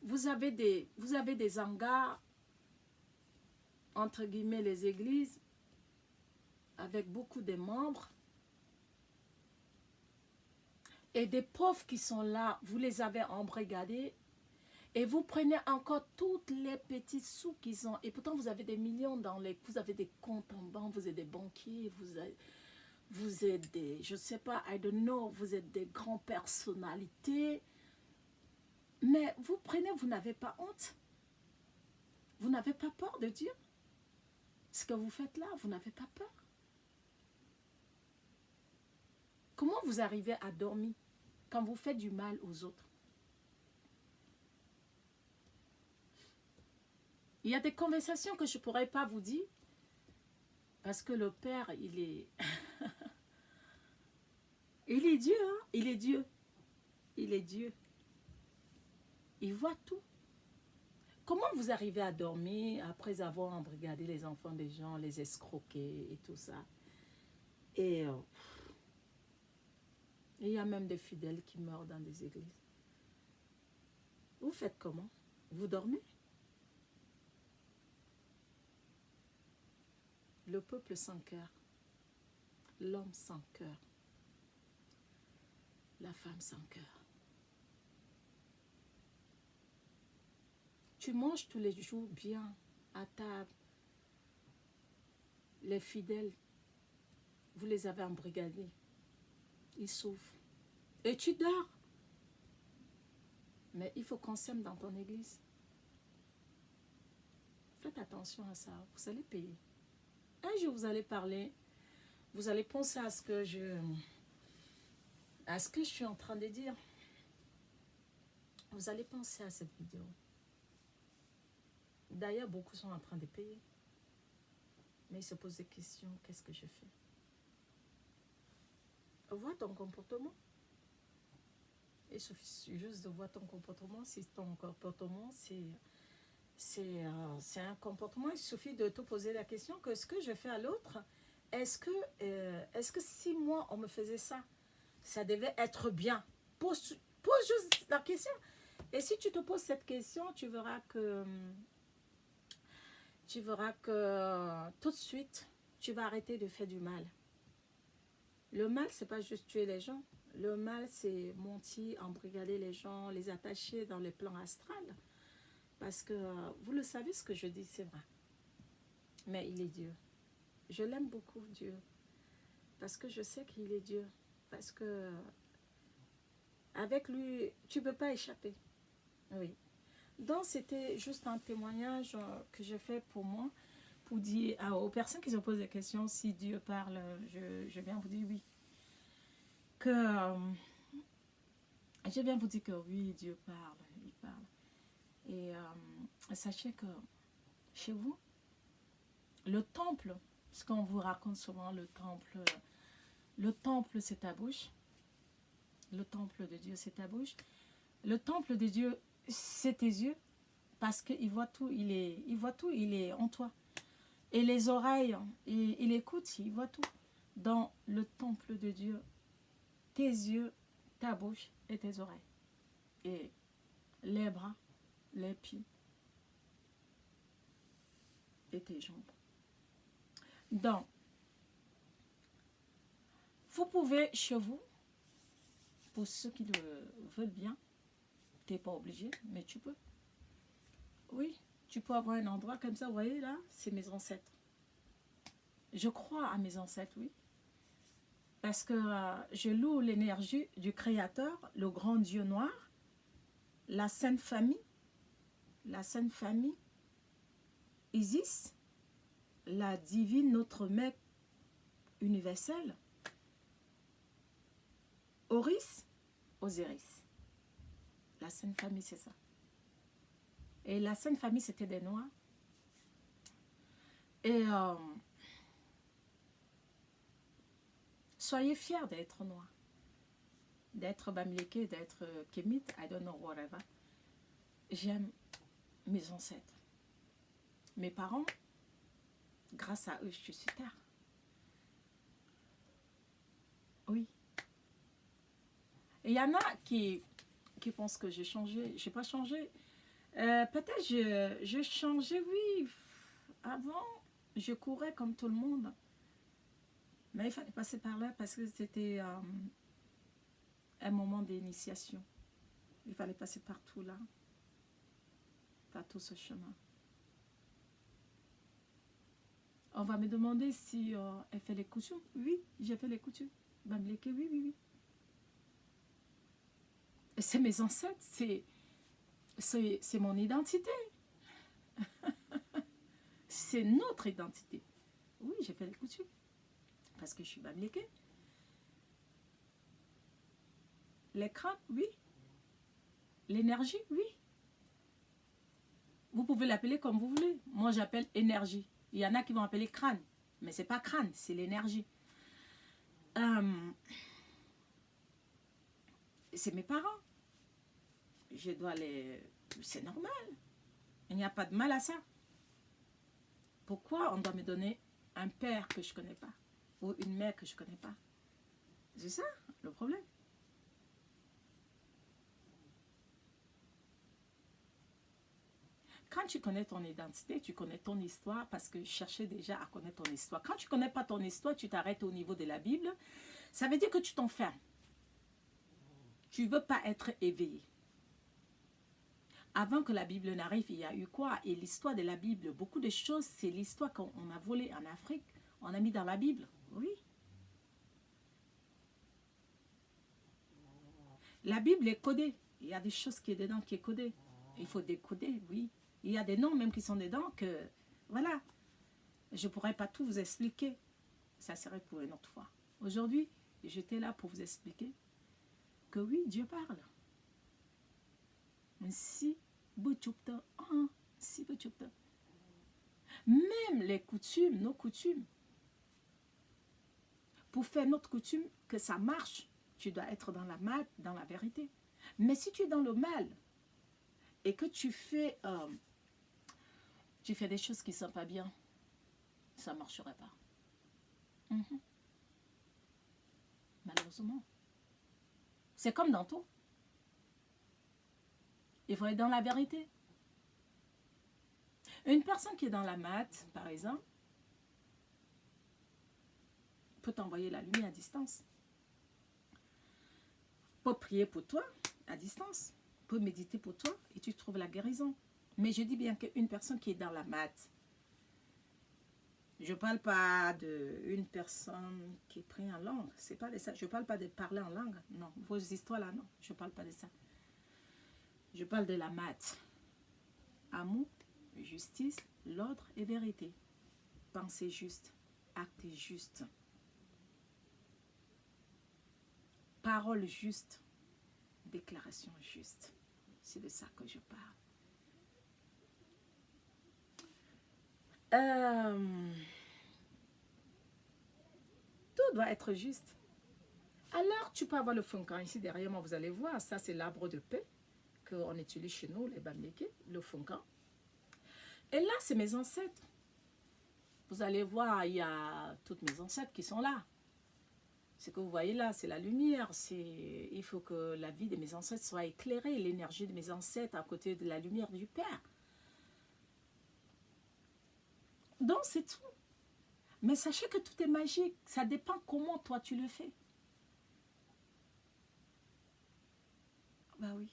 Vous avez des hangars, entre guillemets, les églises, avec beaucoup de membres. Et des pauvres qui sont là, vous les avez embrigadés. Et vous prenez encore toutes les petits sous qu'ils ont. Et pourtant, vous avez des millions vous avez des comptes en banque, vous êtes des banquiers, vous êtes des, je ne sais pas, I don't know, vous êtes des grandes personnalités. Mais vous prenez, vous n'avez pas honte. Vous n'avez pas peur de Dieu. Ce que vous faites là, vous n'avez pas peur. Comment vous arrivez à dormir quand vous faites du mal aux autres? Il y a des conversations que je ne pourrais pas vous dire parce que le Père, il est... il est Dieu, hein? Il est Dieu. Il est Dieu. Il voit tout. Comment vous arrivez à dormir après avoir embrigadé les enfants des gens, les escroquer et tout ça? Et il y a même des fidèles qui meurent dans des églises. Vous faites comment? Vous dormez? Le peuple sans cœur. L'homme sans cœur. la femme sans cœur. Tu manges tous les jours bien à table. Les fidèles, vous les avez embrigadés. Ils souffrent. Et tu dors. Mais il faut qu'on s'aime dans ton église. Faites attention à ça. Vous allez payer. Un jour, vous allez parler. Vous allez penser à ce que je suis en train de dire. Vous allez penser à cette vidéo. D'ailleurs, beaucoup sont en train de payer. Mais ils se posent des questions. Qu'est-ce que je fais? Vois ton comportement. Il suffit juste de voir ton comportement. Si ton comportement, c'est un comportement, il suffit de te poser la question que ce que je fais à l'autre, est-ce que si moi, on me faisait ça, ça devait être bien? Pose juste la question. Et si tu te poses cette question, tu verras que tout de suite, tu vas arrêter de faire du mal. Le mal, c'est pas juste tuer les gens. Le mal, c'est mentir, embrigader les gens, les attacher dans les plans astrales. Parce que, vous le savez, ce que je dis, c'est vrai. Mais il est Dieu. Je l'aime beaucoup, Dieu. Parce que je sais qu'il est Dieu. Parce que, avec lui, tu ne peux pas échapper. Oui. Donc, c'était juste un témoignage que je fais pour moi, pour dire aux personnes qui se posent des questions, si Dieu parle, je viens vous dire oui. Je viens vous dire que oui, Dieu parle, il parle. Et sachez que chez vous, le temple, ce qu'on vous raconte souvent, le temple c'est ta bouche. Le temple de Dieu c'est ta bouche. Le temple de Dieu c'est tes yeux, parce qu'il voit tout, il est en toi. Et les oreilles, il écoute, il voit tout. Dans le temple de Dieu, tes yeux, ta bouche et tes oreilles. Et les bras, les pieds et tes jambes. Donc, vous pouvez chez vous, pour ceux qui le veulent bien, tu n'es pas obligé, mais tu peux. Oui, tu peux avoir un endroit comme ça, vous voyez là, c'est mes ancêtres. Je crois à mes ancêtres, oui. Parce que je loue l'énergie du Créateur, le grand Dieu noir, la Sainte Famille, Isis, la divine Notre Mère universelle, Horus, Osiris. La Sainte Famille, c'est ça. Et la Sainte Famille, c'était des Noirs. Et soyez fiers d'être Noirs. D'être Bamileke, d'être Kémite, I don't know, whatever. J'aime mes ancêtres. Mes parents, grâce à eux, je suis sur terre. Oui. Et il y en a qui pensent que j'ai changé. Je n'ai pas changé. Peut-être je changeais, oui. Avant, je courais comme tout le monde. Mais il fallait passer par là parce que c'était un moment d'initiation. Il fallait passer par tout là. Par tout ce chemin. On va me demander si elle fait les coutumes. Oui, j'ai fait les coutumes. Bamileke, oui, oui, oui. C'est mes ancêtres, c'est mon identité. C'est notre identité. Oui, j'ai fait les coutumes. Parce que je suis Bamileke. Les crânes, oui. L'énergie, oui. Vous pouvez l'appeler comme vous voulez. Moi, j'appelle énergie. Il y en a qui vont appeler crâne. Mais ce n'est pas crâne, c'est l'énergie. C'est mes parents. Je dois les... C'est normal. Il n'y a pas de mal à ça. Pourquoi on doit me donner un père que je ne connais pas? Ou une mère que je ne connais pas? C'est ça le problème. Quand tu connais ton identité, tu connais ton histoire, parce que chercher déjà à connaître ton histoire. Quand tu ne connais pas ton histoire, tu t'arrêtes au niveau de la Bible, ça veut dire que tu t'enfermes. Tu ne veux pas être éveillé. Avant que la Bible n'arrive, il y a eu quoi? Et l'histoire de la Bible, beaucoup de choses, c'est l'histoire qu'on a volée en Afrique. On a mis dans la Bible. Oui. La Bible est codée. Il y a des choses qui est dedans qui est codée. Il faut décoder, oui. Il y a des noms même qui sont dedans que, voilà. Je ne pourrais pas tout vous expliquer. Ça serait pour une autre fois. Aujourd'hui, j'étais là pour vous expliquer que oui, Dieu parle. Si, même les coutumes, nos coutumes, pour faire notre coutume, que ça marche, tu dois être dans la mal, dans la vérité. Mais si tu es dans le mal et que tu fais des choses qui ne sont pas bien, ça ne marcherait pas. Malheureusement. C'est comme dans tout. Il faut être dans la vérité. Une personne qui est dans la maths, par exemple, peut t'envoyer la lumière à distance. Peut prier pour toi à distance. Peut méditer pour toi et tu trouves la guérison. Mais je dis bien qu'une personne qui est dans la maths, je ne parle pas d'une personne qui prie en langue. C'est pas de ça. Je ne parle pas de parler en langue. Non, vos histoires là, non. Je ne parle pas de ça. Je parle de la maths. Amour, justice, l'ordre et vérité. Pensée juste, acte juste. Parole juste, déclaration juste. C'est de ça que je parle. Tout doit être juste. Alors, tu peux avoir le funkan ici derrière moi, vous allez voir. Ça, c'est l'arbre de paix qu'on utilise chez nous, les Bamileke, le funkan. Et là, c'est mes ancêtres. Vous allez voir, il y a toutes mes ancêtres qui sont là. Ce que vous voyez là, c'est la lumière. Il faut que la vie de mes ancêtres soit éclairée, l'énergie de mes ancêtres à côté de la lumière du Père. Donc, c'est tout. Mais sachez que tout est magique. Ça dépend comment toi tu le fais. Bah oui.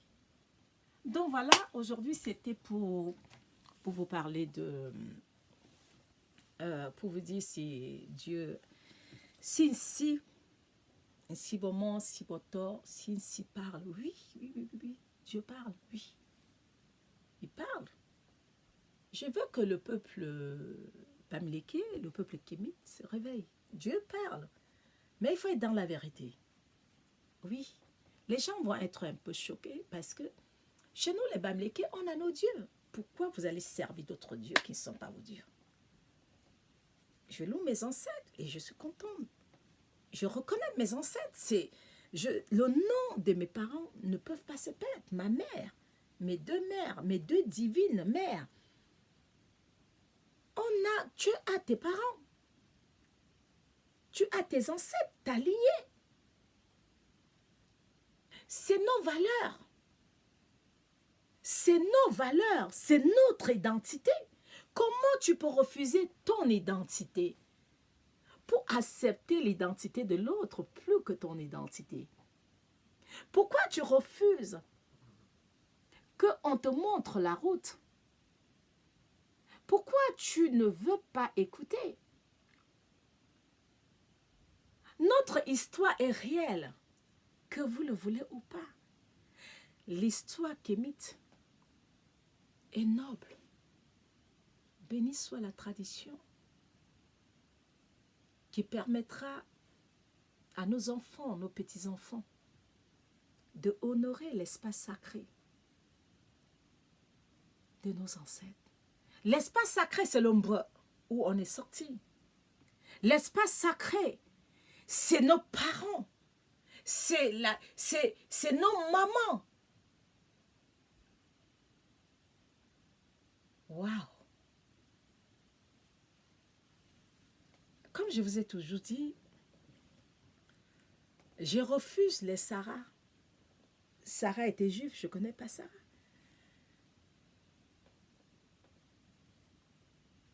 Donc voilà, aujourd'hui c'était pour vous parler de... pour vous dire si Dieu... Si bon, si bon tort, si parle. Oui. Dieu parle, oui. Il parle. Je veux que le peuple Bamileke, le peuple kémite se réveille. Dieu parle. Mais il faut être dans la vérité. Oui. Les gens vont être un peu choqués parce que chez nous, les Bamileke, on a nos dieux. Pourquoi vous allez servir d'autres dieux qui ne sont pas vos dieux? Je loue mes ancêtres et je suis contente. Je reconnais mes ancêtres. Le nom de mes parents ne peuvent pas se perdre. Ma mère, mes deux mères, mes deux divines mères. Tu as tes parents. Tu as tes ancêtres, ta lignée. C'est nos valeurs. C'est nos valeurs. C'est notre identité. Comment tu peux refuser ton identité pour accepter l'identité de l'autre plus que ton identité? Pourquoi tu refuses qu'on te montre la route? Pourquoi tu ne veux pas écouter? Notre histoire est réelle, que vous le voulez ou pas. L'histoire kémite est noble. Béni soit la tradition qui permettra à nos enfants, nos petits-enfants, de honorer l'espace sacré de nos ancêtres. L'espace sacré, c'est l'ombre où on est sorti. L'espace sacré, c'est nos parents. C'est nos mamans. Waouh! Comme je vous ai toujours dit, je refuse les Sarah. Sarah était juive, je ne connais pas Sarah.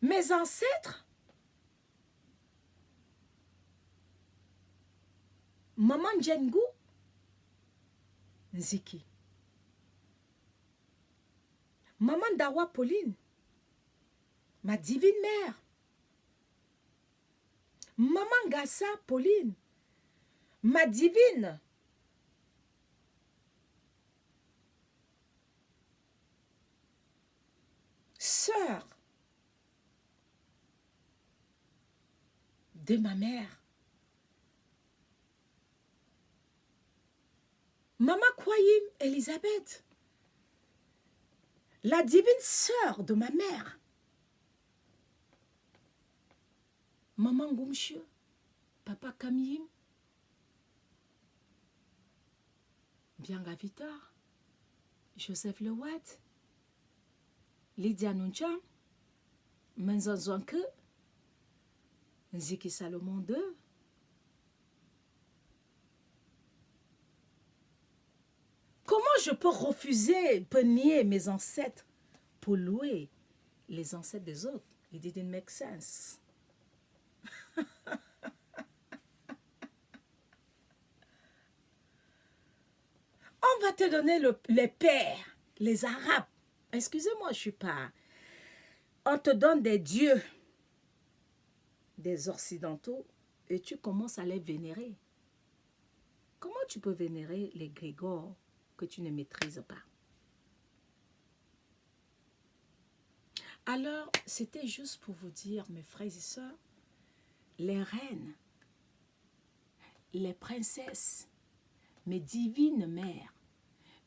Mes ancêtres, Maman Djengou, Nziki. Maman Dawa Pauline, ma divine mère. Maman Gassa Pauline, ma divine. Sœur de ma mère. Maman Kwayim Elisabeth, la divine sœur de ma mère. Maman Goumchio, Papa Kamim, Bianga Vitar, Joseph Lewat, Lydia Nuncham, Menzanzouanke, Nziki Salomon II. Comment je peux refuser, peux nier mes ancêtres pour louer les ancêtres des autres? It didn't make sense. On va te donner les pères, les Arabes. Excusez-moi, je ne suis pas... On te donne des dieux, des Occidentaux, et tu commences à les vénérer. Comment tu peux vénérer les Grégores que tu ne maîtrises pas? Alors, c'était juste pour vous dire, mes frères et sœurs, les reines, les princesses, mes divines mères,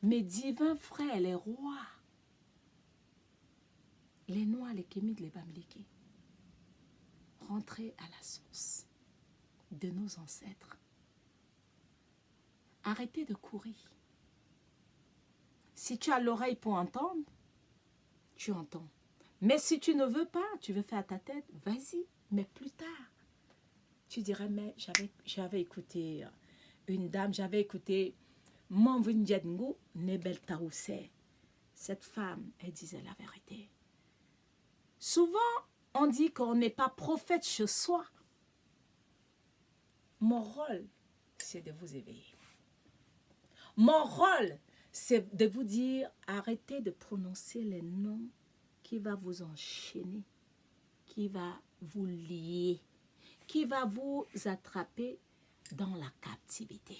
mes divins frères, les rois, les Noirs, les Kémites, les Bamileke, rentrez à la source de nos ancêtres. Arrêtez de courir. Si tu as l'oreille pour entendre, tu entends. Mais si tu ne veux pas, tu veux faire ta tête, vas-y. Mais plus tard, tu dirais, mais j'avais écouté une dame, j'avais écouté Monvindjedngu Nebel Taoussé. Cette femme, elle disait la vérité. Souvent, on dit qu'on n'est pas prophète chez soi. Mon rôle, c'est de vous éveiller. Mon rôle, c'est de vous dire, arrêtez de prononcer les noms qui va vous enchaîner, qui va vous lier, qui va vous attraper dans la captivité.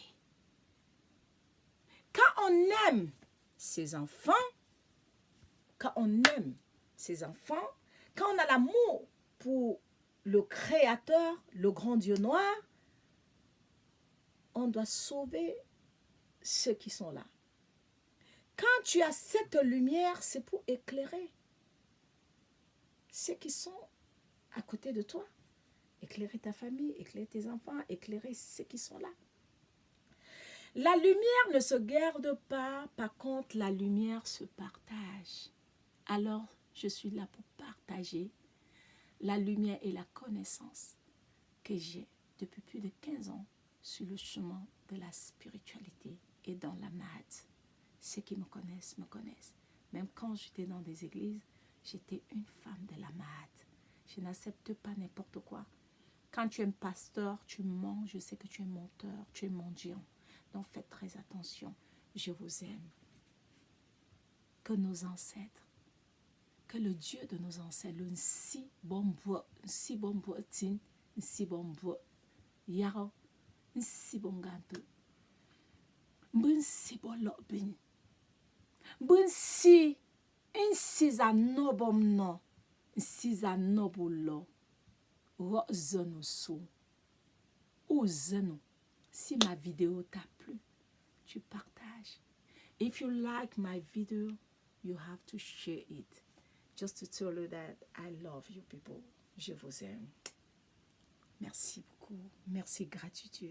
Quand on aime ses enfants, quand on a l'amour pour le Créateur, le grand Dieu noir, on doit sauver ceux qui sont là. Quand tu as cette lumière, c'est pour éclairer ceux qui sont à côté de toi. Éclairer ta famille, éclairer tes enfants, éclairer ceux qui sont là. La lumière ne se garde pas, par contre, la lumière se partage. Alors, je suis là pour partager la lumière et la connaissance que j'ai depuis plus de 15 ans sur le chemin de la spiritualité et dans la maths. Ceux qui me connaissent, me connaissent. Même quand j'étais dans des églises, j'étais une femme de la maths. Je n'accepte pas n'importe quoi. Quand tu es un pasteur, tu mens, je sais que tu es menteur, tu es mendiant. Donc faites très attention. Je vous aime. Que nos ancêtres, que le Dieu de nos ancêtres, le si bon bois, si bon bois tin, si bon bois, yaro, si bon ganto, bon si bon lobin, bon si, za nobom no, za nobulo, ro zeno so, ou zeno. Si ma vidéo t'a plu, tu partages. If you like my video, you have to share it. Just to tell you that I love you people. Je vous aime. Merci beaucoup. Merci, gratitude.